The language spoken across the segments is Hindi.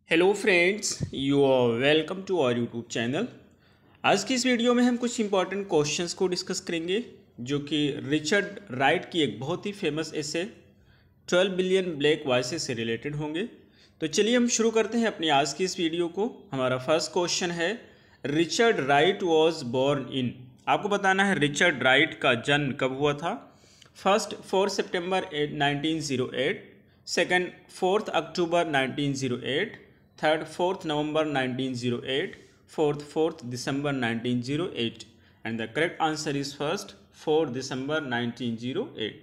Hello friends, you are welcome to our YouTube channel. आज की इस वीडियो में हम कुछ इंपॉर्टेंट क्वेश्चंस को डिस्कस करेंगे जो कि रिचर्ड राइट की एक बहुत ही फेमस एसे 12 बिलियन ब्लैक वॉइसेस से रिलेटेड होंगे। तो चलिए हम शुरू करते हैं अपनी आज की इस वीडियो को। हमारा फर्स्ट क्वेश्चन है, Richard Wright was born in. आपको बताना है रिचर्ड राइट का जन्म कब हुआ था। First 4 September 1908, second 4 October 1908, third 4 November 1908, fourth December 1908 and the correct answer is first 4 December 1908।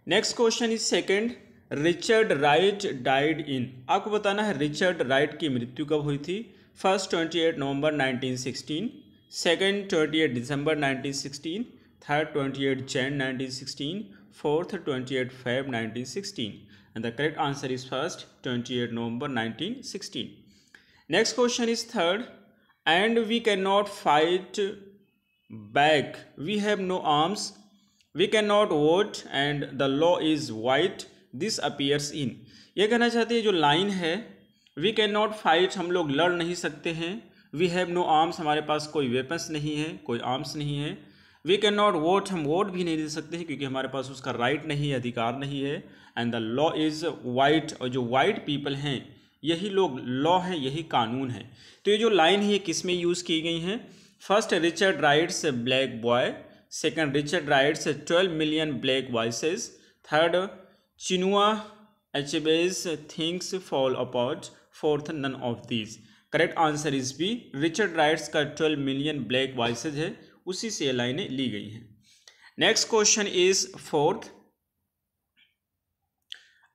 Next question is second, Richard Wright died in. आपको बताना है रिचर्ड राइट की मृत्यु कब हुई थी। First 28 November 1916, second 28 December 1916, third 28 Jain 1916, fourth 28 Feb 1916 and the correct answer is first 28 November 1916. Next question is third, and we cannot fight back, we have no arms, we cannot vote and the law is white, this appears in। ये कहना चाहते हैं जो लाइन है, we cannot fight हम लोग लड़ नहीं सकते हैं, we have no arms हमारे पास कोई वेपन्स नहीं है, कोई आर्म्स नहीं है, वी कैन नॉट वोट हम वोट भी नहीं दे सकते हैं क्योंकि हमारे पास उसका राइट नहीं है, अधिकार नहीं है, and the law is white और जो वाइट पीपल हैं यही लोग लॉ है, यही कानून है। तो ये जो लाइन है ये किस में यूज़ की गई हैं। First Richard Wright's black boy, second Richard Wright's 12 million black voices, third Chinua Achebe's things fall apart, fourth none of these. Correct answer is B, Richard Wright's का 12 मिलियन ब्लैक वॉइसेज है, उसी से ये लाइनें ली गई हैं। Next question is fourth,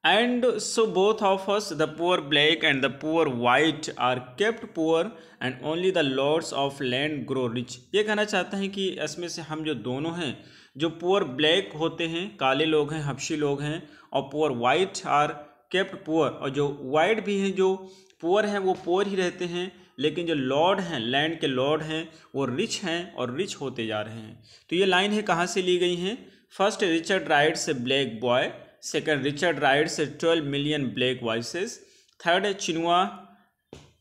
and so both of us the poor black and the poor white are kept poor and only the lords of land grow rich. ये कहना चाहते हैं कि इसमें से हम जो दोनों हैं, जो पुअर ब्लैक होते हैं काले लोग हैं, हबशी लोग हैं, और poor white are kept poor, और जो वाइट भी हैं जो पुअर हैं वो पुअर ही रहते हैं, लेकिन जो लॉर्ड हैं, लैंड के लॉर्ड हैं, वो रिच हैं और रिच होते जा रहे हैं। तो ये लाइन है कहाँ से ली गई हैं। First Richard Wright's black boy, second Richard Wright's 12 million black voices, third Chinua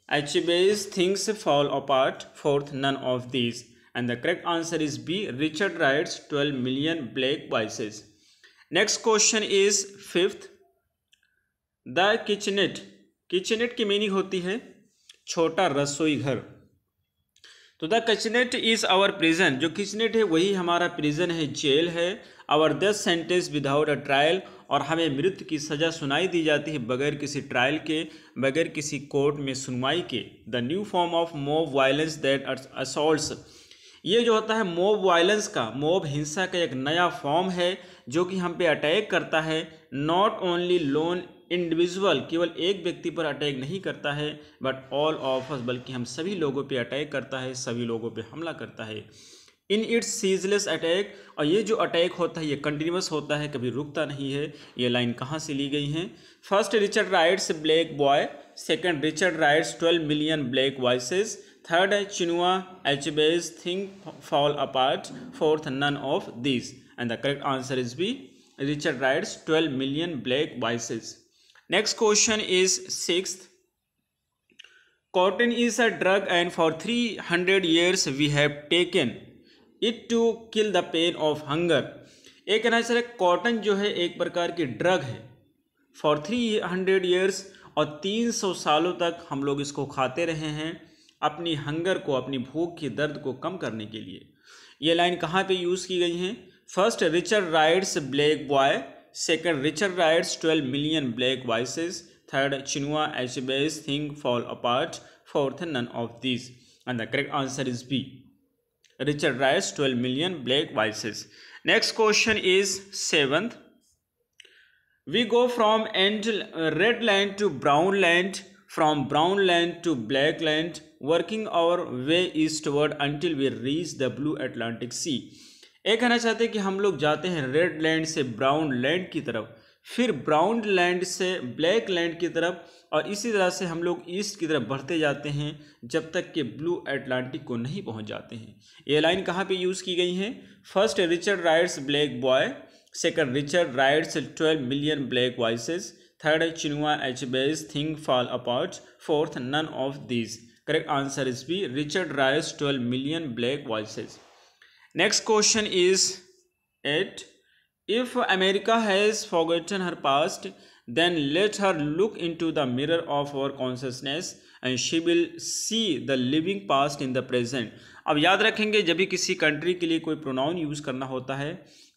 Achebe's things fall apart, fourth none of these and the correct answer is B, Richard Wright's 12 million black voices. Next question is fifth, the kitchenette. Kitchenette की मीनिंग होती है छोटा रसोई घर। तो the kitchenette is our prison, जो किचनेट है वही हमारा प्रिजन है, जेल है। Our death sentence without a trial, और हमें मृत्यु की सज़ा सुनाई दी जाती है बगैर किसी ट्रायल के, बगैर किसी कोर्ट में सुनवाई के। The new form of mob violence that assaults, ये जो होता है मॉब वायलेंस का, मॉब हिंसा का एक नया फॉर्म है जो कि हम पे अटैक करता है। नॉट ओनली लोन इंडिविजुअल, केवल एक व्यक्ति पर अटैक नहीं करता है, बट ऑल ऑफ अस, बल्कि हम सभी लोगों पे अटैक करता है, सभी लोगों पे हमला करता है। इन इट्स सीजलेस अटैक, और ये जो अटैक होता है ये कंटिन्यूस होता है, कभी रुकता नहीं है। ये लाइन कहाँ से ली गई हैं। First Richard Wright's black boy, second Richard Wright's 12 million black voices, third Chinua Achebe's thing fall apart, fourth none of this and the correct answer is B, Richard Wright's 12 million black voices. Next question is sixth, cotton is a drug and for 300 years we have taken it to kill the pain of hunger। एक कहना चाहिए कॉटन जो है एक प्रकार की ड्रग है, फॉर 300 years, और 300 सालों तक हम लोग इसको खाते रहे हैं अपनी हंगर को, अपनी भूख की दर्द को कम करने के लिए। ये लाइन कहाँ पे यूज़ की गई हैं। First Richard Wright's black boy, second Richard Wright's 12 million black voices, third Chinua Achebe's thing fall apart, fourth none of this and the correct answer is B, Richard Wright's 12 million black voices. Next question is seventh, we go from end red land to brown land, from brown land to black land, working our way eastward until we reach the blue Atlantic sea. ये कहना चाहते हैं कि हम लोग जाते हैं रेड लैंड से ब्राउन लैंड की तरफ, फिर ब्राउन लैंड से ब्लैक लैंड की तरफ, और इसी तरह से हम लोग ईस्ट की तरफ बढ़ते जाते हैं जब तक कि ब्लू अटलांटिक को नहीं पहुंच जाते हैं। ये लाइन कहाँ पे यूज़ की गई है। First Richard Wright's black boy, second Richard Wright's 12 million black voices, third है Chinua Achebe's thing fall apart, fourth none of these. Correct answer is B Richard Wright's 12 million black voices. Next question is 8. If America has forgotten her past, then let her look into the mirror of our consciousness and she will see the living past in the present. अब याद रखेंगे जब भी किसी कंट्री के लिए कोई प्रोनाउन यूज़ करना होता है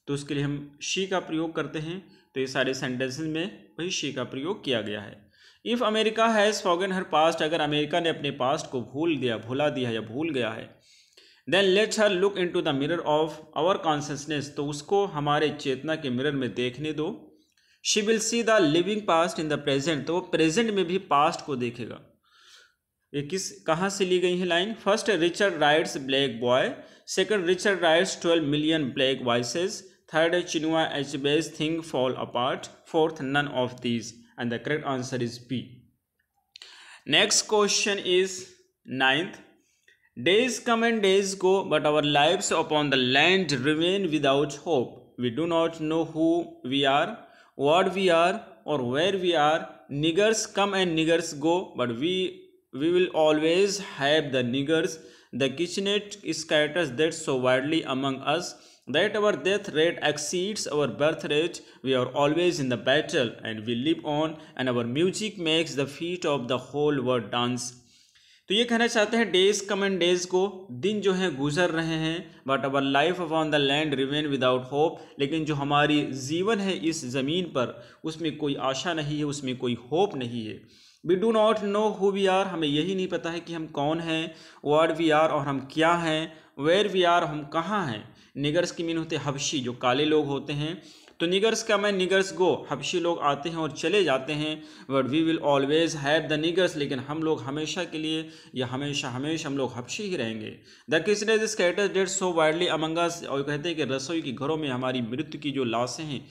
तो उसके लिए हम शी का प्रयोग करते हैं, तो ये सारे सेंटेंसेस में वही शी का प्रयोग किया गया है। If America has forgotten her past, अगर अमेरिका ने अपने पास्ट को भुला दिया या भूल गया है, then let's her look into the mirror of our consciousness, तो उसको हमारे चेतना के मिरर में देखने दो। She will see the living past in the present, तो वो प्रेजेंट में भी पास्ट को देखेगा। ये कहाँ से ली गई है line? First Richard Wright's black boy, second Richard Wright's 12 million black voices, third Chinua Achebe's thing fall apart, fourth none of these, and the correct answer is B. Next question is 9th. Days come and days go, but our lives upon the land remain without hope. We do not know who we are, what we are, or where we are. Niggers come and niggers go, but we will always have the niggers. The kitchenette scatters that so widely among us that our death rate exceeds our birth rate. We are always in the battle, and we live on, and our music makes the feet of the whole world dance. तो ये कहना चाहते हैं डेज कम एंड डेज को, दिन जो हैं गुजर रहे हैं, but our life upon the land remain without hope, लेकिन जो हमारी जीवन है इस ज़मीन पर उसमें कोई आशा नहीं है, उसमें कोई होप नहीं है। We do not know who we are, हमें यही नहीं पता है कि हम कौन हैं, व्हाट वी आर और हम क्या हैं, वेयर वी आर हम कहाँ हैं। निगर्स की मीन होते हैं हबशी, जो काले लोग होते हैं, तो निगर्स का मैं निगर्स गो, हबशी लोग आते हैं और चले जाते हैं, but we will always have the niggers, लेकिन हम लोग हमेशा के लिए या हमेशा हम लोग हबशी ही रहेंगे। The kitchen is scattered dead so widely among us, और कहते हैं कि रसोई के घरों में हमारी मृत्यु की जो लाशें हैं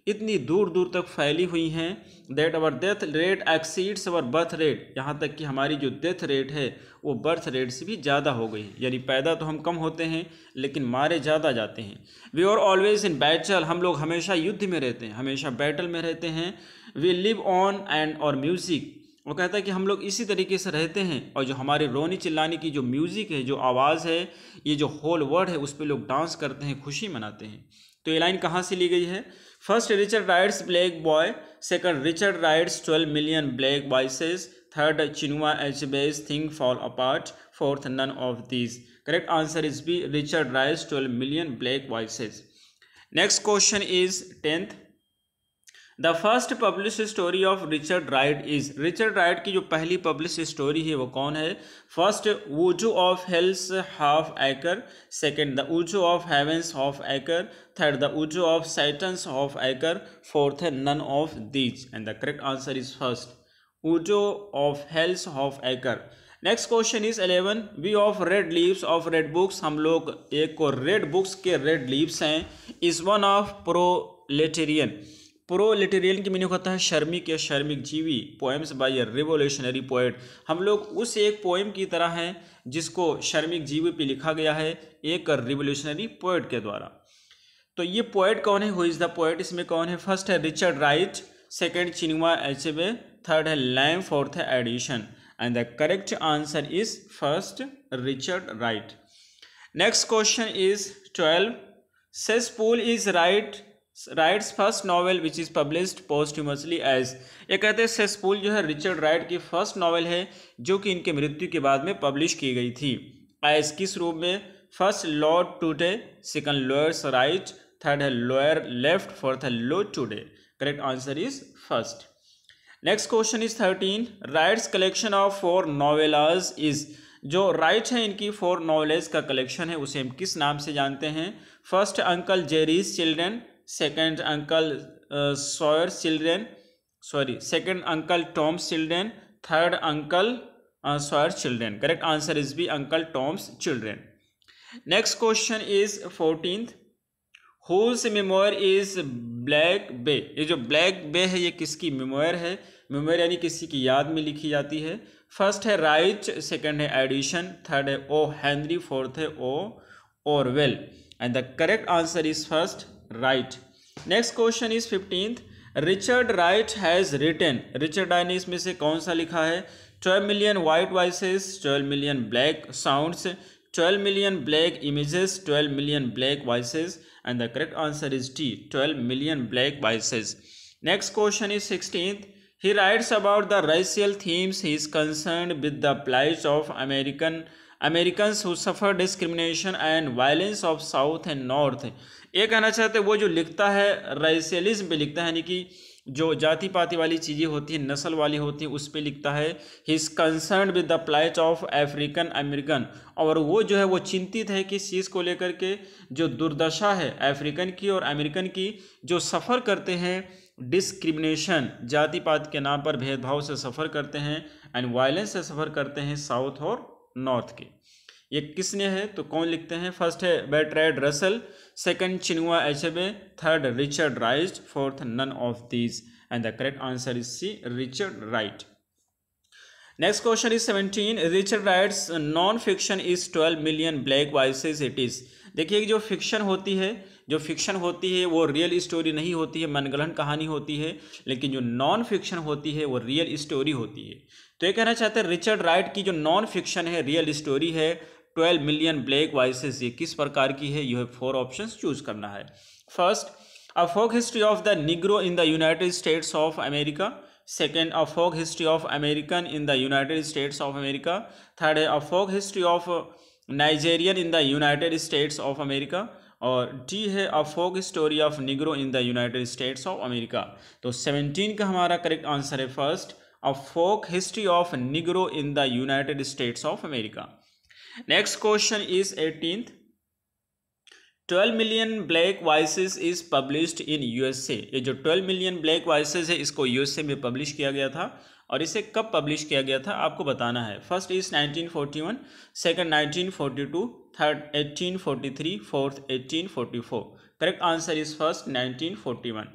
इतनी दूर दूर तक फैली हुई हैं, that our death rate exceeds our birth rate, यहाँ तक कि हमारी जो डेथ रेट है वो बर्थ रेट से भी ज़्यादा हो गई, यानी पैदा तो हम कम होते हैं लेकिन मारे ज़्यादा जाते हैं। We are always in battle, हम लोग हमेशा युद्ध में रहते हैं, हमेशा बैटल में रहते हैं। वी लिव ऑन एंड और म्यूज़िक, वो कहता है कि हम लोग इसी तरीके से रहते हैं, और जो हमारे रोने चिल्लाने की जो म्यूज़िक है, जो आवाज़ है, ये जो होल वर्ड है, उस पर लोग डांस करते हैं, खुशी मनाते हैं। तो ये लाइन कहाँ से ली गई है? First Richard Wright's black boy, second Richard Wright's 12 million black voices, third Chinua Achebe's thing fall apart, fourth none of these. Correct answer is B Richard Wright's 12 million black voices. Next question is 10th. The first publish story of Richard Wright is, Richard Wright की जो पहली पब्लिश स्टोरी है वो कौन है? First voodoo of hell's half acre, second the voodoo of heaven's half acre, third the voodoo of Satan's half acre, fourth है none of these, and the correct answer is first voodoo of hell's half acre. Next question is 11. We of red leaves of red books, हम लोग एक को रेड बुक्स के रेड लीव्स हैं। Is one of proletarian, proletarian की मीनिंग होता है श्रमिक या श्रमिक जीवी। Poems by a revolutionary poet, हम लोग उस एक पोएम की तरह हैं जिसको श्रमिक जीवी पे लिखा गया है एक रिवोल्यूशनरी पोएट के द्वारा। तो ये पोएट कौन है? Who is the poet? इसमें कौन है? फर्स्ट है Richard Wright, second Chinua Achebe, third है लैम, फोर्थ है Addison, and the correct answer is first Richard Wright. Next question is 12. Cesspool is Wright's first novel which is published posthumously as, ये कहते हैं सेसपूल जो है रिचर्ड राइट की फर्स्ट नॉवेल है जो कि इनके मृत्यु के बाद में पब्लिश की गई थी। एज किस रूप में? First lord today, second lawyers right, third है लॉयर लेफ्ट, फोर्थ है low today. Correct answer is first. Next question is 13. Wright's collection of 4 novellas is, जो राइट है इनकी 4 नॉवेल्स का कलेक्शन है उसे हम किस नाम से जानते हैं? First uncle Jerry's children, second uncle Sawyer's children, second uncle Tom's children, third uncle Sawyer's children. Correct answer is B uncle Tom's children. Next question is 14th. Whose memoir is black bay, ये जो ब्लैक बे है ये किसकी मेमोयर है? मेमोयर यानी किसी की याद में लिखी जाती है। फर्स्ट है राइट, सेकंड है एडिशन, थर्ड है ओ हेनरी, फोर्थ है O Orwell, and the correct answer is first Wright. Next question is 15th. Richard Wright has written, Richard Wright ने इसमें से कौन सा लिखा है? 12 million white voices, 12 million black sounds, 12 million black images, 12 million black voices, and the correct answer is D, 12 million black voices. Next question is 16th. He writes about the racial themes. He is concerned with the plight of Americans who suffer discrimination and violence of South and North. ये कहना चाहते हैं वो जो लिखता है रेशियलिज्म पे लिखता है, यानी कि जो जाति पाति वाली चीज़ें होती हैं, नस्ल वाली होती हैं, उस पे लिखता है. He is concern with the plight of African American, और वो जो है वो चिंतित है किस चीज़ को लेकर के, जो दुर्दशा है अफ्रीकन की और अमेरिकन की, जो सफ़र करते हैं डिस्क्रिमिनेशन, जाति पात के नाम पर भेदभाव से सफ़र करते हैं, एंड वायलेंस से सफ़र करते हैं साउथ और नॉर्थ के. ये किसने है? तो कौन लिखते हैं? फर्स्ट है Bertrand Russell, second Chinua Achebe, third Richard Wright, fourth none of these, and the correct answer is C, Richard Wright. Next question is 17. Richard Wright's non fiction is 12 million black voices it is. देखिए जो फिक्शन होती है वो रियल स्टोरी नहीं होती है, मनगढ़ंत कहानी होती है, लेकिन जो नॉन फिक्शन होती है वो रियल स्टोरी होती है. तो ये कहना चाहते हैं रिचर्ड राइट की जो नॉन फिक्शन है, रियल स्टोरी है, 12 मिलियन ब्लैक वॉइसेस, ये किस प्रकार की है? यू हैव 4 ऑप्शंस चूज करना है. First, a folk history of the Negro in the United States of America. Second, a folk history of American in the United States of America. Third है a folk history of Nigerian in the United States of America. और डी है a folk story of Negro in the United States of America. तो 17 का हमारा करेक्ट आंसर है first, a folk history of Negro in the United States of America. Next question is 18th. 12 million black voices is published in USA. ये जो 12 मिलियन ब्लैक वॉइसेस है इसको यूएसए में पब्लिश किया गया था, और इसे कब पब्लिश किया गया था आपको बताना है. First is 1941, second 1942, third 1843, fourth 1844. Correct answer is first 1941.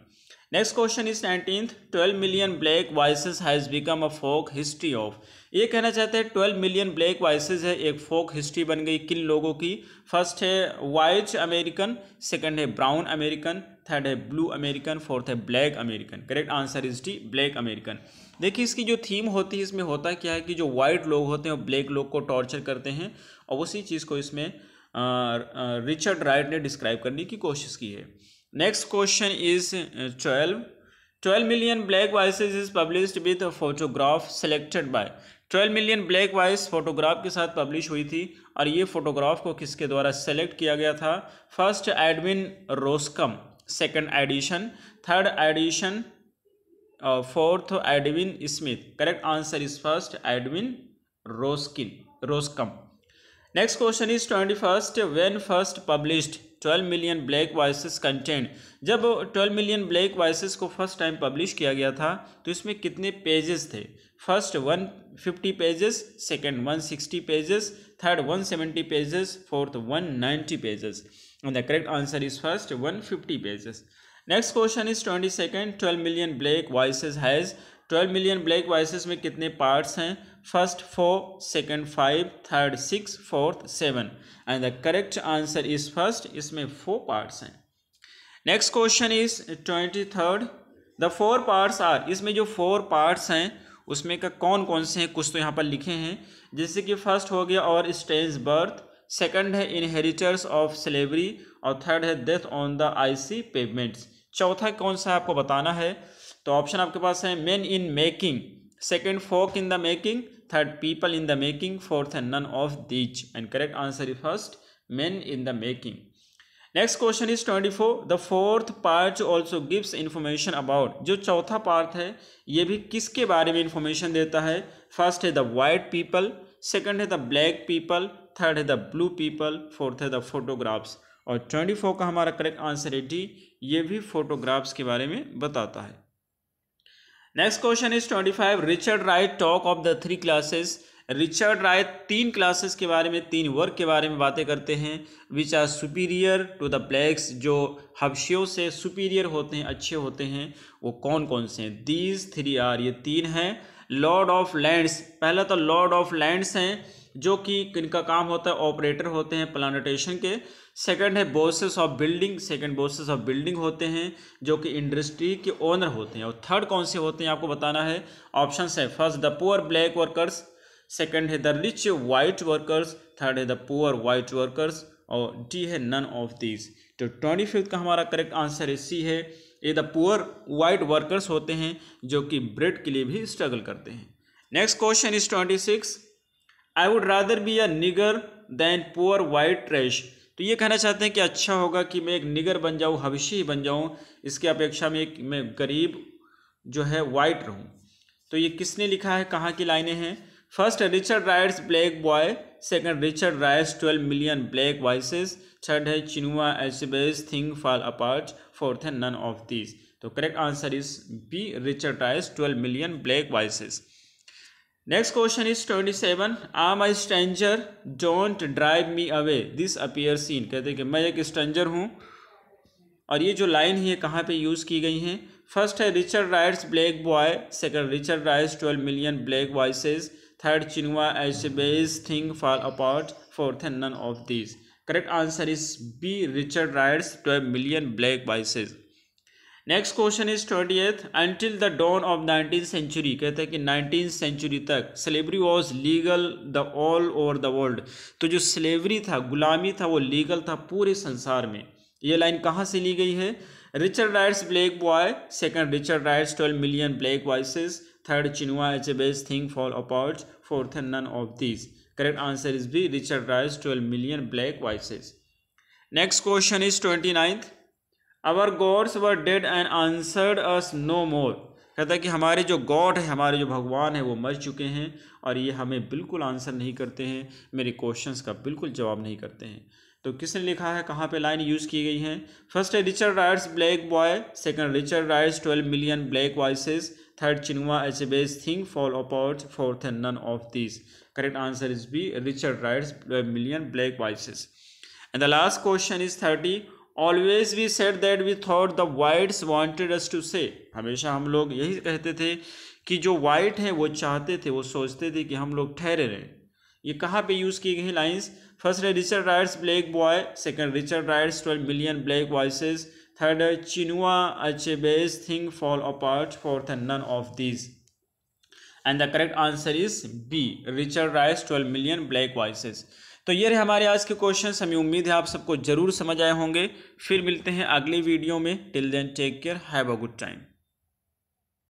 Next question is 19th. 12 million black voices has become a folk history of. ये कहना चाहते हैं 12 मिलियन ब्लैक वॉइसेस है एक फोक हिस्ट्री बन गई किन लोगों की? फर्स्ट है वाइट अमेरिकन, सेकंड है ब्राउन अमेरिकन, थर्ड है ब्लू अमेरिकन, फोर्थ है black American. Correct answer is D, black American. देखिए इसकी जो थीम होती है इसमें होता क्या है कि जो वाइट लोग होते हैं वो ब्लैक लोग को टॉर्चर करते हैं, और उसी चीज़ को इसमें रिचर्ड राइट ने डिस्क्राइब करने की कोशिश की है. Next question is 12 million black voices is published with photograph selected bye. 12 million black voice photograph के साथ पब्लिश हुई थी, और ये फोटोग्राफ को किसके द्वारा सेलेक्ट किया गया था? First Edwin Rosskam, second Addison, third Addison, fourth Edwin Smith. Correct answer is first Edwin Rosskam. Next question is 21st. When first published 12 million black voices content. जब 12 मिलियन ब्लैक वॉइसेस को फर्स्ट टाइम पब्लिश किया गया था तो इसमें कितने पेजेस थे? First 150 pages, second 160 pages, third 170 pages, fourth 190 pages. And the correct answer is first 150 pages. Next question is 22nd. 12 million black voices has. 12 million black voices में कितने पार्ट्स हैं? First 4, second 5, third 6, fourth 7. And the correct answer is first, इसमें 4 पार्ट्स हैं. Next question is 23rd. The 4 parts are. इसमें जो 4 पार्ट्स हैं उसमें का कौन कौन से हैं? कुछ तो यहाँ पर लिखे हैं, जैसे कि फर्स्ट हो गया और स्टेज बर्थ, सेकंड है इनहेरिटर्स ऑफ स्लेवरी, और थर्ड है death on the icy pavements. चौथा कौन सा आपको बताना है? तो ऑप्शन आपके पास है men in making, second folk in the making, third people in the making, fourth है none of these. And correct answer is first men in the making. Next question is 24. The fourth part also gives information about. जो चौथा पार्ट है ये भी किसके बारे में इंफॉर्मेशन देता है? फर्स्ट है द वाइट पीपल, सेकंड है द ब्लैक पीपल, थर्ड है द ब्लू पीपल, फोर्थ है द फोटोग्राफ्स. और 24 का हमारा करेक्ट आंसर है डी, ये भी फोटोग्राफ्स के बारे में बताता है. Next question is 25. Richard Wright talk of the 3 classes. Richard Wright 3 classes के बारे में, 3 वर्ग के बारे में बातें करते हैं, which are superior to the blacks, जो हबशियों से सुपीरियर होते हैं, अच्छे होते हैं, वो कौन कौन से हैं? दीज 3 आर, ये 3 हैं. लॉर्ड ऑफ लैंड्स, पहला तो लॉर्ड ऑफ लैंड्स हैं जो कि इनका काम होता है ऑपरेटर होते हैं प्लांटेशन के. सेकंड है bosses of building, second bosses of building होते हैं जो कि इंडस्ट्री के ओनर होते हैं। और थर्ड कौन से होते हैं आपको बताना है। ऑप्शन है first the poor black workers, second है the rich white workers, third है द पुअर वाइट वर्कर्स, और डी है नन ऑफ दीज। तो 25 का हमारा करेक्ट आंसर है सी है, ये द पुअर वाइट वर्कर्स होते हैं जो कि ब्रेड के लिए भी स्ट्रगल करते हैं। Next question is 26, I would rather be a nigger than poor white trash. तो ये कहना चाहते हैं कि अच्छा होगा कि मैं एक निगर बन जाऊँ, हबशी ही बन जाऊँ, इसके अपेक्षा में मैं गरीब जो है वाइट रहूँ। तो ये किसने लिखा है, कहाँ की लाइनें हैं। First Richard Wright's black boy, second Richard Wright's 12 million black voices, third है Chinua Achebe's thing fall apart, fourth है नन ऑफ दीज। तो correct answer is B Richard Wright's 12 million black voices. Next question is 27, I am a stranger don't drive me away this appear scene. कहते हैं कि मैं एक स्ट्रेंजर हूँ, और ये जो लाइन है कहाँ पे यूज़ की गई हैं। फर्स्ट है Richard Wright's black boy, second Richard Wright's 12 million black voices, third Chinua Achebe's thing fall apart, fourth है none of these. Correct answer is B Richard Wright's 12 million black voices. Next question is 28, until the dawn of 19th century. कहते हैं कि 19th सेंचुरी तक slavery was legal the all over the world. तो जो स्लेवरी था, गुलामी था, वो लीगल था पूरे संसार में। ये लाइन कहाँ से ली गई है। Richard Wright's black boy, second Richard Wright's 12 million black voices, third Chinua Achebe's thing fall apart, fourth है none of these. Correct answer is B Richard Wright's 12 million black voices. Next question is 29, our gods were dead and answered us no more. कहता है कि हमारे जो गॉड है, हमारे जो भगवान है, वो मर चुके हैं और ये हमें बिल्कुल आंसर नहीं करते हैं, मेरे क्वेश्चंस का बिल्कुल जवाब नहीं करते हैं। तो किसने लिखा है, कहाँ पे लाइन यूज़ की गई है। फर्स्ट है Richard Wright's black boy, second Richard Wright's 12 million black voices, third Chinua Achebe's thing fall apart, fourth है none of these. Correct answer is B Richard Wright's 12 million black voices. And the last question is 30, always we said that we thought the whites wanted us to say. हमेशा हम लोग यही कहते थे कि जो वाइट हैं वो चाहते थे, वो सोचते थे कि हम लोग ठहरे रहें। ये कहाँ पे यूज़ की गई लाइंस। फर्स्ट है Richard Wright's black boy, second Richard Wright's 12 million black voices, third है Chinua Achebe's thing fall apart, fourth है none of these. And the correct answer is B Richard Wright's 12 million black voices. तो ये रहे हमारे आज के क्वेश्चंस। हमें उम्मीद है आप सबको जरूर समझ आए होंगे। फिर मिलते हैं अगले वीडियो में। Till then take care, have a good time.